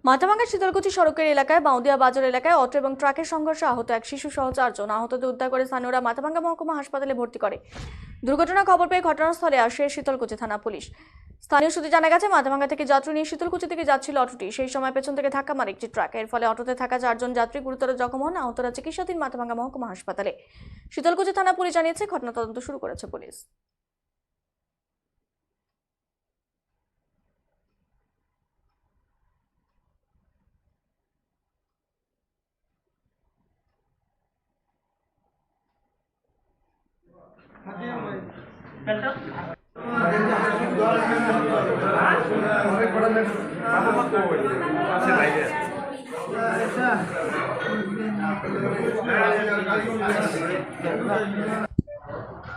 মাথাভাঙ্গা শীতলকুচি সড়কের এলাকায় বাউদিয়া বাজার এলাকায় অটো এবং ট্রাকের সংঘর্ষে আহত এক শিশু সহ 4 জন। আহতদের উদ্ধার করে স্থানীয়রা মাথাভাঙ্গা মহকুমা হাসপাতালে ভর্তি করে। দুর্ঘটনার খবর পেয়ে ঘটনাস্থলে আসে শীতলকুচি থানা পুলিশ। স্থানীয় সূত্রে জানা গেছে, মাথাভাঙ্গা থেকে যাত্রী নিয়ে শীতলকুচি থেকে যাচ্ছিল অটোটি। সেই সময় পেছন থেকে ধাক্কা মারে একটি ট্রাক। এর ফলে অটোতে থাকা 4 জন যাত্রী গুরুতর জখম হন। আহতরা চিকিৎসাধীন মাথাভাঙ্গা মহকুমা হাসপাতালে। শীতলকুচি থানা পুলিশ জানিয়েছে, ঘটনা তদন্ত শুরু করেছে পুলিশ।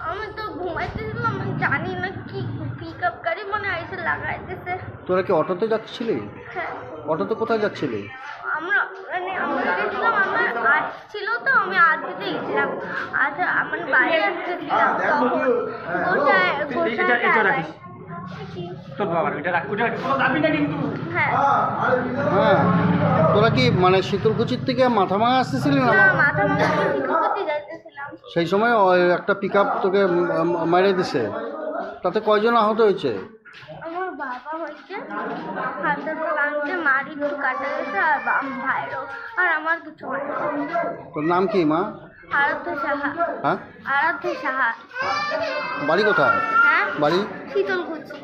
আমি তো ঘুমাইতেছিলাম, জানি না কি পিক আপ গাড়ি মনে হয় এসে লাগাইতেছে। তোরা কি অটোতে যাচ্ছিলি? হ্যাঁ, অটোতে কোথায় যাচ্ছিলি? আমরা গেছিলাম, আমার আসছিল তো আমি দিতে গেছিলাম। আচ্ছা, আমার বাড়ি আসতেছিলাম তখন হ্যাঁ হ্যাঁ, তোরা কি মানে শীতলকুচির থেকে মাথাভাঙা আসতেছিলি না? না, মাথা মাথা করতে যাইতেছিলাম। সেই সময় ওই একটা পিক আপ তোকে মেরে দিছে, তাতে কয়জন আহত হয়েছে? আমার বাবা হয়েছে, হাতের কানতে মারি একটু কাটা গেছে, আর ভাইরও, আর আমার কিছু হয় না। তোর নাম কি মা? আরাধ্য সাহা। হ্যাঁ, আরাধ্য সাহা। বাড়ি কোথায়? হ্যাঁ, বাড়ি শীতলকুচি।